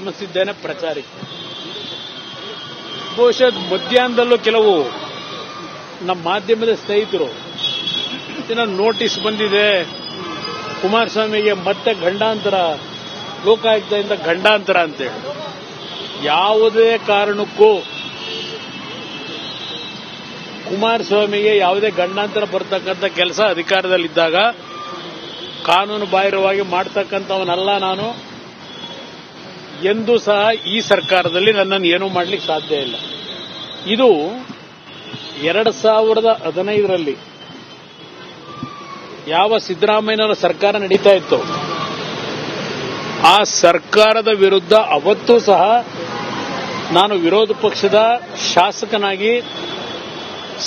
ಗಮನಿಸಿದ್ದೇನೆ ಪ್ರಚಾರಕ್ಕೆ. ಬಹುಶಃ ಮಧ್ಯಾಹ್ನದಲ್ಲೂ ಕೆಲವು ನಮ್ಮ ಮಾಧ್ಯಮದ ಸ್ನೇಹಿತರು ನೋಟಿಸ್ ಬಂದಿದೆ, ಕುಮಾರಸ್ವಾಮಿಗೆ ಮತ್ತೆ ಗಂಡಾಂತರ, ಲೋಕಾಯುಕ್ತದಿಂದ ಗಂಡಾಂತರ ಅಂತೇಳಿ. ಯಾವುದೇ ಕಾರಣಕ್ಕೂ ಕುಮಾರಸ್ವಾಮಿಗೆ ಯಾವುದೇ ಗಂಡಾಂತರ ಬರ್ತಕ್ಕಂಥ ಕೆಲಸ ಅಧಿಕಾರದಲ್ಲಿದ್ದಾಗ ಕಾನೂನು ಬಾಹಿರವಾಗಿ ಮಾಡ್ತಕ್ಕಂಥವನಲ್ಲ ನಾನು. ಎಂದೂ ಸಹ ಈ ಸರ್ಕಾರದಲ್ಲಿ ನನ್ನನ್ನು ಏನೂ ಮಾಡಲಿಕ್ಕೆ ಸಾಧ್ಯ ಇಲ್ಲ. ಇದು 2015ರಲ್ಲಿ ಯಾವ ಸಿದ್ದರಾಮಯ್ಯನವರ ಸರ್ಕಾರ ನಡೀತಾ ಇತ್ತು, ಆ ಸರ್ಕಾರದ ವಿರುದ್ಧ ಅವತ್ತೂ ಸಹ ನಾನು ವಿರೋಧ ಪಕ್ಷದ ಶಾಸಕನಾಗಿ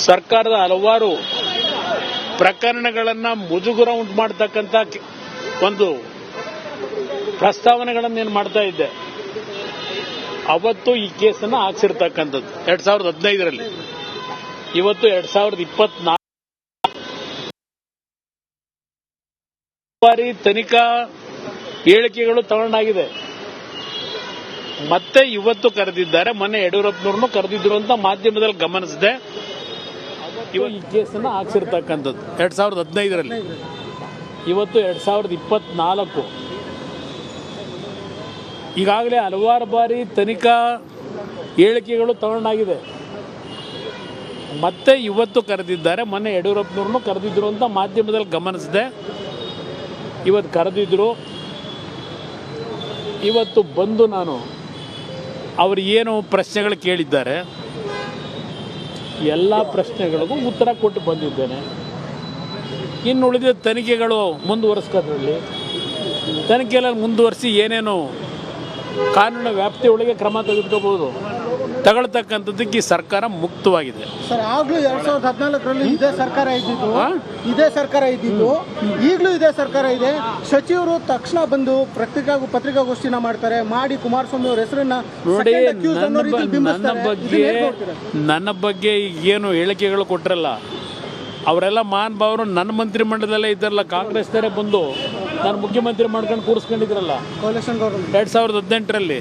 ಸರ್ಕಾರದ ಹಲವಾರು ಪ್ರಕರಣಗಳನ್ನು ಮುಜುಗರ ಉಂಟು ಮಾಡತಕ್ಕಂಥ ಒಂದು ಪ್ರಸ್ತಾವನೆಗಳನ್ನು ಏನು ಮಾಡ್ತಾ ಇದ್ದೆ. ಅವತ್ತು ಈ ಕೇಸನ್ನು ಹಾಕ್ಸಿರ್ತಕ್ಕಂಥದ್ದು 2015ರಲ್ಲಿ. ಇವತ್ತು 2024 ಬಾರಿ ತನಿಖಾ ಹೇಳಿಕೆಗಳು ತಗೊಂಡಾಗಿದೆ. ಮತ್ತೆ ಇವತ್ತು ಕರೆದಿದ್ದಾರೆ. ಮೊನ್ನೆ ಯಡಿಯೂರಪ್ಪನವ್ರನ್ನು ಕರೆದಿದ್ರು ಅಂತ ಮಾಧ್ಯಮದಲ್ಲಿ ಗಮನಿಸಿದೆ. ಈ ಕೇಸನ್ನು ಹಾಕ್ಸಿರ್ತಕ್ಕಂಥದ್ದು 2015ರಲ್ಲಿ. ಇವತ್ತು 2024. ಈಗಾಗಲೇ ಹಲವಾರು ಬಾರಿ ತನಿಖಾ ಹೇಳಿಕೆಗಳು ತಗೊಂಡಾಗಿದೆ. ಮತ್ತೆ ಇವತ್ತು ಕರೆದಿದ್ದಾರೆ. ಮೊನ್ನೆ ಯಡಿಯೂರಪ್ಪನವ್ರನ್ನು ಕರೆದಿದ್ರು ಅಂತ ಮಾಧ್ಯಮದಲ್ಲಿ ಗಮನಿಸಿದೆ. ಇವತ್ತು ಕರೆದಿದ್ರು. ಇವತ್ತು ಬಂದು ನಾನು ಅವರು ಏನು ಪ್ರಶ್ನೆಗಳು ಕೇಳಿದ್ದಾರೆ ಎಲ್ಲ ಪ್ರಶ್ನೆಗಳಿಗೂ ಉತ್ತರ ಕೊಟ್ಟು ಬಂದಿದ್ದೇನೆ. ಇನ್ನು ಉಳಿದ ತನಿಖೆಗಳು ಮುಂದುವರಿಸ್ಕೋದ್ರಲ್ಲಿ ತನಿಖೆಯಲ್ಲಿ ಮುಂದುವರಿಸಿ ಏನೇನು ಕಾನೂನಿನ ವ್ಯಾಪ್ತಿಯೊಳಗೆ ಕ್ರಮ ತೆಗೆದುಕೋಬಹುದು, ತಗೊಳ್ತಕ್ಕಂಥದ್ದಕ್ಕೆ ಈ ಸರ್ಕಾರ ಮುಕ್ತವಾಗಿದೆ. ಸರ್, ಆಗ್ಲೂ 2014ರಲ್ಲಿ ಇದೇ ಸರ್ಕಾರ ಇದ್ದಿದ್ದು ಈಗಲೂ ಇದೇ ಸರ್ಕಾರ ಇದೆ. ಸಚಿವರು ತಕ್ಷಣ ಬಂದು ಪತ್ರಿಕಾಗೋಷ್ಠಿನ ಮಾಡ್ತಾರೆ, ಮಾಡಿ ಕುಮಾರಸ್ವಾಮಿ ಅವರ ಹೆಸರನ್ನ ನೋಡಿ. ನನ್ನ ಬಗ್ಗೆ ಏನು ಹೇಳಿಕೆಗಳು ಕೊಟ್ಟರಲ್ಲ, ಅವರೆಲ್ಲ ಮಹಾನುಭಾವರು ನನ್ನ ಮಂತ್ರಿಮಂಡಲದಲ್ಲೇ ಇದ್ದಾರಲ್ಲ. ಕಾಂಗ್ರೆಸ್ನವರೇ ಬಂದು ನಾನು ಮುಖ್ಯಮಂತ್ರಿ ಮಾಡ್ಕೊಂಡು ಕೂರಿಸ್ಕೊಂಡಿದ್ರಲ್ಲ 2018ರಲ್ಲಿ.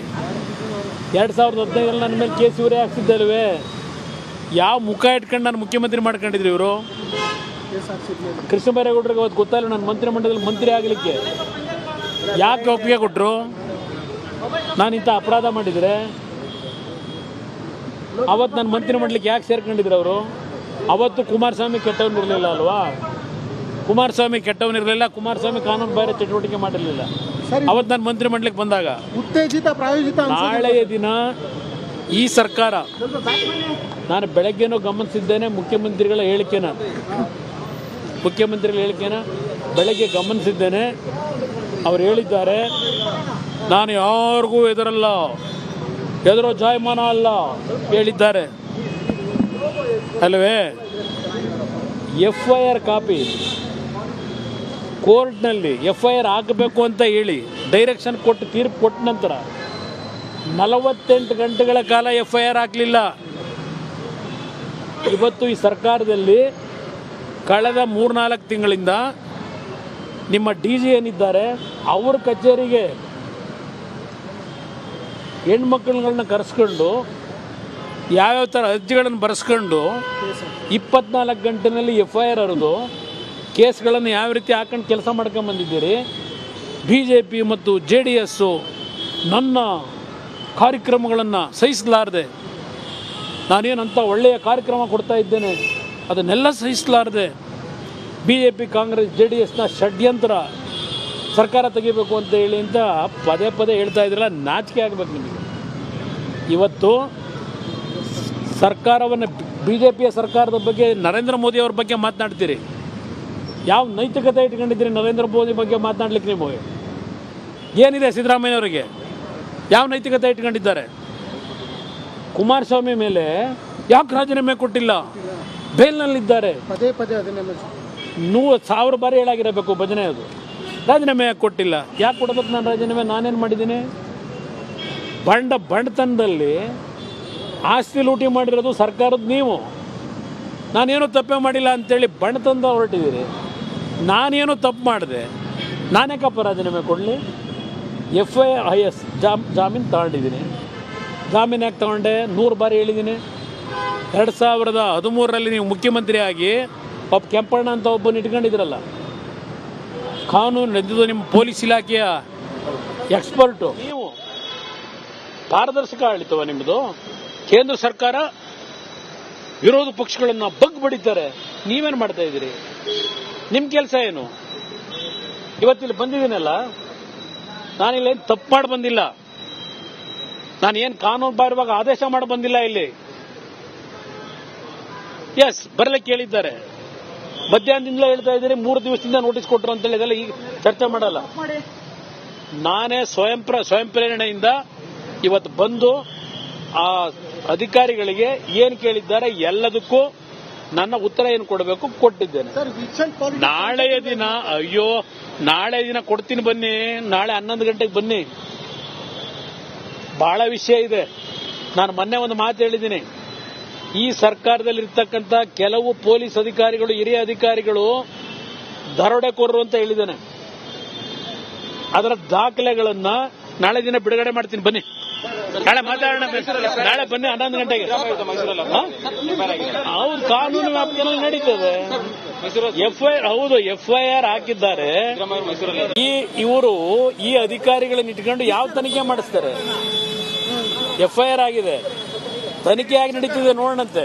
2015ರಲ್ಲಿ ನನ್ನ ಮೇಲೆ ಕೇಸ್ ಇವರೇ ಹಾಕ್ಸಿದ್ದಲ್ವೇ? ಯಾವ ಮುಖ ಇಟ್ಕೊಂಡು ನಾನು ಮುಖ್ಯಮಂತ್ರಿ ಮಾಡ್ಕೊಂಡಿದ್ರಿ ಇವರು? ಕೃಷ್ಣ ಬೈರೇಗೌಡರಿಗೆ ಅವತ್ತು ಗೊತ್ತಾಯಿಲ್ಲ ನಾನು ಮಂತ್ರಿಮಂಡಲದಲ್ಲಿ ಮಂತ್ರಿ ಆಗಲಿಕ್ಕೆ. ಯಾಕೆ ಒಪ್ಪಿಗೆ ಕೊಟ್ಟರು? ನಾನು ಇಂಥ ಅಪರಾಧ ಮಾಡಿದರೆ ಅವತ್ತು ನನ್ನ ಮಂತ್ರಿಮಂಡಲಕ್ಕೆ ಯಾಕೆ ಸೇರ್ಕೊಂಡಿದ್ರು ಅವರು? ಅವತ್ತು ಕುಮಾರಸ್ವಾಮಿ ಕೆಟ್ಟವನಿರಲಿಲ್ಲ ಅಲ್ವಾ? ಕುಮಾರಸ್ವಾಮಿ ಕೆಟ್ಟವನಿರಲಿಲ್ಲ. ಕುಮಾರಸ್ವಾಮಿ ಕಾನೂನು ಬಾಹಿರ ಚಟುವಟಿಕೆ ಮಾಡಿರಲಿಲ್ಲ. ಅವತ್ತು ನಾನು ಮಂತ್ರಿಮಂಡಲಕ್ಕೆ ಬಂದಾಗ ಉತ್ತೇಜಿತ ಪ್ರಾಯೋಜಿತ ನಾಳೆಯ ದಿನ ಈ ಸರ್ಕಾರ, ನಾನು ಬೆಳಗ್ಗೆನೂ ಗಮನಿಸಿದ್ದೇನೆ ಮುಖ್ಯಮಂತ್ರಿಗಳ ಹೇಳಿಕೆನ ಬೆಳಗ್ಗೆ ಗಮನಿಸಿದ್ದೇನೆ. ಅವರು ಹೇಳಿದ್ದಾರೆ, ನಾನು ಯಾರಿಗೂ ಎದುರೋ ಜಾಯಮಾನ ಅಲ್ಲ ಹೇಳಿದ್ದಾರೆ ಅಲ್ವೇ? FIR ಕಾಪಿ ಕೋರ್ಟ್ನಲ್ಲಿ FIR ಹಾಕಬೇಕು ಅಂತ ಹೇಳಿ ಡೈರೆಕ್ಷನ್ ಕೊಟ್ಟು ತೀರ್ಪು ಕೊಟ್ಟ ನಂತರ 48 ಗಂಟೆಗಳ ಕಾಲ FIR ಹಾಕಲಿಲ್ಲ. ಇವತ್ತು ಈ ಸರ್ಕಾರದಲ್ಲಿ ಕಳೆದ 3-4 ತಿಂಗಳಿಂದ ನಿಮ್ಮ DG ಏನಿದ್ದಾರೆ ಅವ್ರ ಕಚೇರಿಗೆ ಹೆಣ್ಮಕ್ಳುಗಳನ್ನ ಕರೆಸ್ಕೊಂಡು ಯಾವ್ಯಾವ ಥರ ಅರ್ಜಿಗಳನ್ನು ಬರೆಸ್ಕೊಂಡು 24 ಗಂಟೆನಲ್ಲಿ FIR ಹರಿದು ಕೇಸ್ಗಳನ್ನು ಯಾವ ರೀತಿ ಹಾಕೊಂಡು ಕೆಲಸ ಮಾಡ್ಕೊಂಬಂದಿದ್ದೀರಿ. BJP ಮತ್ತು JDS ನನ್ನ ಕಾರ್ಯಕ್ರಮಗಳನ್ನು ಸಹಿಸಲಾರದೆ, ನಾನೇನಂತ ಒಳ್ಳೆಯ ಕಾರ್ಯಕ್ರಮ ಕೊಡ್ತಾ ಇದ್ದೇನೆ ಅದನ್ನೆಲ್ಲ ಸಹಿಸಲಾರದೆ BJP ಕಾಂಗ್ರೆಸ್ JDSನ ಷಡ್ಯಂತ್ರ ಸರ್ಕಾರ ತೆಗಿಬೇಕು ಅಂತ ಹೇಳಿ ಅಂತ ಪದೇ ಹೇಳ್ತಾ ಇದ್ರಲ್ಲ, ನಾಚಿಕೆ ಆಗಬೇಕು ನಿಮಗೆ. ಇವತ್ತು ಸರ್ಕಾರವನ್ನು BJPಯ ಸರ್ಕಾರದ ಬಗ್ಗೆ, ನರೇಂದ್ರ ಮೋದಿ ಅವ್ರ ಬಗ್ಗೆ ಮಾತನಾಡ್ತೀರಿ. ಯಾವ ನೈತಿಕತೆ ಇಟ್ಕೊಂಡಿದ್ದೀರಿ ನರೇಂದ್ರ ಮೋದಿ ಬಗ್ಗೆ ಮಾತನಾಡ್ಲಿಕ್ಕೆ? ನಿಮಗೆ ಏನಿದೆ ಸಿದ್ದರಾಮಯ್ಯನವರಿಗೆ? ಯಾವ ನೈತಿಕತೆ ಇಟ್ಕೊಂಡಿದ್ದಾರೆ? ಕುಮಾರಸ್ವಾಮಿ ಮೇಲೆ ಯಾಕೆ ರಾಜೀನಾಮೆ ಕೊಟ್ಟಿಲ್ಲ? ಬೇಲ್ನಲ್ಲಿದ್ದಾರೆ. ಪದೇ ಅದನ್ನೇ 1,000 ಬಾರಿ ಹೇಳಾಗಿರಬೇಕು ಭಜನೆ. ಅದು ರಾಜೀನಾಮೆ ಯಾಕೆ ಕೊಟ್ಟಿಲ್ಲ? ಯಾಕೆ ಕೊಡಬೇಕು ನಾನು ರಾಜೀನಾಮೆ? ನಾನೇನು ಮಾಡಿದ್ದೀನಿ? ಬಂಡತನದಲ್ಲಿ ಆಸ್ತಿ ಲೂಟಿ ಮಾಡಿರೋದು ಸರ್ಕಾರದ ನೀವು. ನಾನೇನೂ ತಪ್ಪೇ ಮಾಡಿಲ್ಲ ಅಂತೇಳಿ ಬಣ್ಣತನದ ಹೊರಟಿದ್ದೀರಿ. ನಾನೇನು ತಪ್ಪು ಮಾಡಿದೆ, ನಾನೇಕಪ್ಪ ರಾಜೀನಾಮೆ ಕೊಡಲಿ? FIS ಜಾಮೀನು ತಗೊಂಡಿದ್ದೀನಿ. ಜಾಮೀನು ಯಾಕೆ ತಗೊಂಡೆ? 100 ಬಾರಿ ಹೇಳಿದ್ದೀನಿ. 2013ರಲ್ಲಿ ನೀವು ಮುಖ್ಯಮಂತ್ರಿ ಆಗಿ ಒಬ್ಬ ಕೆಂಪಣ್ಣ ಅಂತ ಒಬ್ಬನ ಇಟ್ಕೊಂಡಿದ್ರಲ್ಲ, ಕಾನೂನು ನಡೆದು ನಿಮ್ಮ ಪೊಲೀಸ್ ಇಲಾಖೆಯ ಎಕ್ಸ್ಪರ್ಟು ನೀವು. ಪಾರದರ್ಶಕ ಆಡಳಿತವ ನಿಮ್ಮದು. ಕೇಂದ್ರ ಸರ್ಕಾರ ವಿರೋಧ ಪಕ್ಷಗಳನ್ನು ಬಗ್ ಬಡಿತಾರೆ, ನೀವೇನು ಮಾಡ್ತಾ ಇದ್ದೀರಿ? ನಿಮ್ಮ ಕೆಲಸ ಏನು? ಇವತ್ತಿಲ್ಲಿ ಬಂದಿದ್ದೀನಲ್ಲ, ನಾನಿಲ್ಲೇನು ತಪ್ಪು ಮಾಡಿ ಬಂದಿಲ್ಲ, ನಾನೇನು ಕಾನೂನು ಬಾಹಿರವಾಗಿ ಆದೇಶ ಮಾಡಿ ಬಂದಿಲ್ಲ. ಇಲ್ಲಿ ಎಸ್ ಬರಲಿಕ್ಕೆ ಹೇಳಿದ್ದಾರೆ, ಮಧ್ಯಾಹ್ನದಿಂದಲೇ ಹೇಳ್ತಾ ಇದ್ದೀರಿ, 3 ದಿವಸದಿಂದ ನೋಟಿಸ್ ಕೊಟ್ಟರು ಅಂತ ಹೇಳಿದಲ್ಲ. ಈಗ ಚರ್ಚೆ ಮಾಡಲ್ಲ. ನಾನೇ ಸ್ವಯಂ ಪ್ರೇರಣೆಯಿಂದ ಇವತ್ತು ಬಂದು ಆ ಅಧಿಕಾರಿಗಳಿಗೆ ಏನು ಕೇಳಿದ್ದಾರೆ ಎಲ್ಲದಕ್ಕೂ ನನ್ನ ಉತ್ತರ ಏನು ಕೊಡಬೇಕು ಕೊಟ್ಟಿದ್ದೇನೆ. ನಾಳೆಯ ದಿನ ಕೊಡ್ತೀನಿ, ಬನ್ನಿ. ನಾಳೆ 11 ಗಂಟೆಗೆ ಬನ್ನಿ. ಬಹಳ ವಿಷಯ ಇದೆ. ನಾನು ಮೊನ್ನೆ ಒಂದು ಮಾತು ಹೇಳಿದ್ದೀನಿ. ಈ ಸರ್ಕಾರದಲ್ಲಿರ್ತಕ್ಕಂಥ ಕೆಲವು ಪೊಲೀಸ್ ಅಧಿಕಾರಿಗಳು, ಹಿರಿಯ ಅಧಿಕಾರಿಗಳು ದರೋಡೆಕೋರರು ಅಂತ ಹೇಳಿದ್ದೇನೆ. ಅದರ ದಾಖಲೆಗಳನ್ನ ನಾಳೆ ದಿನ ಬಿಡುಗಡೆ ಮಾಡ್ತೀನಿ, ಬನ್ನಿ. ನಾಳೆ ಮಾತಾಡೋಣ. ನಾಳೆ ಬನ್ನಿ 11 ಗಂಟೆಗೆ. ಹೌದು, ಕಾನೂನು ವ್ಯಾಪ್ತಿಯಲ್ಲಿ ನಡೀತದೆ. ಹೌದು, FIR ಹಾಕಿದ್ದಾರೆ. ಇವರು ಈ ಅಧಿಕಾರಿಗಳನ್ನ ಇಟ್ಕೊಂಡು ಯಾವ ತನಿಖೆ ಮಾಡಿಸ್ತಾರೆ? FIR ಆಗಿದೆ, ತನಿಖೆಯಾಗಿ ನಡೀತಿದೆ, ನೋಡೋಣಂತೆ.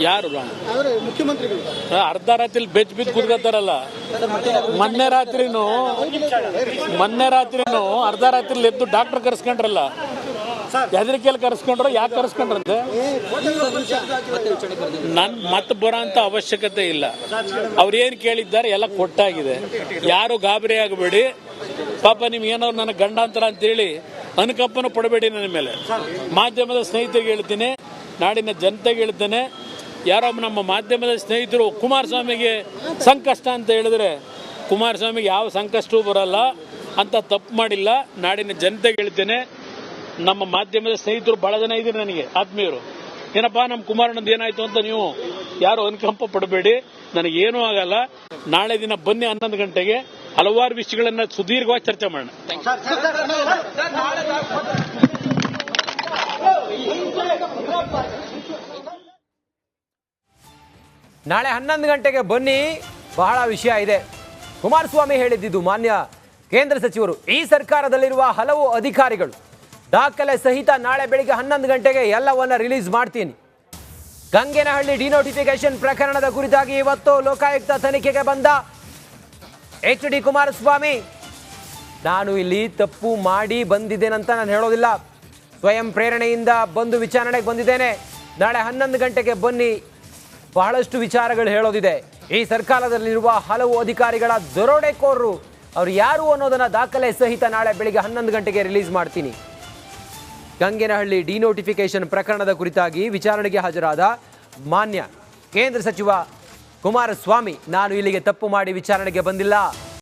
ಯಾರು? ಮುಖ್ಯಮಂತ್ರಿಗಳು ಅರ್ಧ ರಾತ್ರಿ ಬೆಚ್ಚ ಬಿದ್ದು ಕೂತ್ಕೊತಾರಲ್ಲ. ಮೊನ್ನೆ ರಾತ್ರಿನೂ ಅರ್ಧ ರಾತ್ರಿ ಎದ್ದು ಡಾಕ್ಟರ್ ಕರೆಸ್ಕೊಂಡ್ರಲ್ಲ. ಹೆದರಿಕೆಯಲ್ಲಿ ಕರೆಸ್ಕೊಂಡ್ರು. ಯಾಕೆ ಕರೆಸ್ಕೊಂಡ್ರಂತೆ? ನನ್ ಮತ್ತೆ ಬರೋ ಅಂತ ಅವಶ್ಯಕತೆ ಇಲ್ಲ. ಅವ್ರೇನು ಕೇಳಿದ್ದಾರೆ ಎಲ್ಲ ಕೊಟ್ಟಾಗಿದೆ. ಯಾರು ಗಾಬರಿ ಆಗಬೇಡಿ. ಪಾಪ ನಿಮ್ಗೇನಾದ್ರು ನನ್ನ ಗಂಡಾಂತರ ಅಂತೇಳಿ ಅನುಕಂಪನ ಪಡಬೇಡಿ ನನ್ನ ಮೇಲೆ. ಮಾಧ್ಯಮದ ಸ್ನೇಹಿತರಿಗೆ ಹೇಳ್ತೀನಿ, ನಾಡಿನ ಜನತೆಗೆ ಹೇಳ್ತೇನೆ, ಯಾರೋ ನಮ್ಮ ಮಾಧ್ಯಮದ ಸ್ನೇಹಿತರು ಕುಮಾರಸ್ವಾಮಿಗೆ ಸಂಕಷ್ಟ ಅಂತ ಹೇಳಿದ್ರೆ, ಕುಮಾರಸ್ವಾಮಿಗೆ ಯಾವ ಸಂಕಷ್ಟವೂ ಬರಲ್ಲ ಅಂತ ತಪ್ಪು ಮಾಡಿಲ್ಲ. ನಾಡಿನ ಜನತೆಗೆ ಹೇಳ್ತೇನೆ, ನಮ್ಮ ಮಾಧ್ಯಮದ ಸ್ನೇಹಿತರು ಬಹಳ ಜನ ಇದ್ದೀರಿ ನನಗೆ ಆತ್ಮೀಯರು. ಏನಪ್ಪಾ ನಮ್ಮ ಕುಮಾರಣ್ಣಂದು ಏನಾಯ್ತು ಅಂತ ನೀವು ಯಾರು ಅನುಕಂಪ ಪಡಬೇಡಿ, ನನಗೇನೂ ಆಗಲ್ಲ. ನಾಳೆ ದಿನ ಬನ್ನಿ 11 ಗಂಟೆಗೆ. ಹಲವಾರು ವಿಷಯಗಳನ್ನ ಸುದೀರ್ಘವಾಗಿ ಚರ್ಚೆ ಮಾಡೋಣ. ನಾಳೆ 11 ಗಂಟೆಗೆ ಬನ್ನಿ, ಬಹಳ ವಿಷಯ ಇದೆ. ಕುಮಾರಸ್ವಾಮಿ ಹೇಳಿದ್ದು ಮಾನ್ಯ ಕೇಂದ್ರ ಸಚಿವರು. ಈ ಸರ್ಕಾರದಲ್ಲಿರುವ ಹಲವು ಅಧಿಕಾರಿಗಳು ದಾಖಲೆ ಸಹಿತ ನಾಳೆ ಬೆಳಿಗ್ಗೆ 11 ಗಂಟೆಗೆ ಎಲ್ಲವನ್ನ ರಿಲೀಸ್ ಮಾಡ್ತೀನಿ. ಗಂಗೇನಹಳ್ಳಿ ಡಿನೋಟಿಫಿಕೇಶನ್ ಪ್ರಕರಣದ ಕುರಿತಾಗಿ ಇವತ್ತು ಲೋಕಾಯುಕ್ತ ತನಿಖೆಗೆ ಬಂದ HD ಕುಮಾರಸ್ವಾಮಿ, ನಾನು ಇಲ್ಲಿ ತಪ್ಪು ಮಾಡಿ ಬಂದಿದ್ದೇನಂತ ನಾನು ಹೇಳೋದಿಲ್ಲ. ಸ್ವಯಂ ಪ್ರೇರಣೆಯಿಂದ ಬಂದು ವಿಚಾರಣೆಗೆ ಬಂದಿದ್ದೇನೆ. ನಾಳೆ 11 ಗಂಟೆಗೆ ಬನ್ನಿ, ಬಹಳಷ್ಟು ವಿಚಾರಗಳು ಹೇಳೋದಿದೆ. ಈ ಸರ್ಕಾರದಲ್ಲಿರುವ ಹಲವು ಅಧಿಕಾರಿಗಳ ದರೋಡೆಕೋರರು ಅವರು ಯಾರು ಅನ್ನೋದನ್ನ ದಾಖಲೆ ಸಹಿತ ನಾಳೆ ಬೆಳಿಗ್ಗೆ 11 ಗಂಟೆಗೆ ರಿಲೀಸ್ ಮಾಡ್ತೀನಿ. ಗಂಗೇನಹಳ್ಳಿ ಡಿನೋಟಿಫಿಕೇಶನ್ ಪ್ರಕರಣದ ಕುರಿತಾಗಿ ವಿಚಾರಣೆಗೆ ಹಾಜರಾದ ಮಾನ್ಯ ಕೇಂದ್ರ ಸಚಿವ ಕುಮಾರಸ್ವಾಮಿ, ನಾನು ಇಲ್ಲಿಗೆ ತಪ್ಪು ಮಾಡಿ ವಿಚಾರಣೆಗೆ ಬಂದಿಲ್ಲ.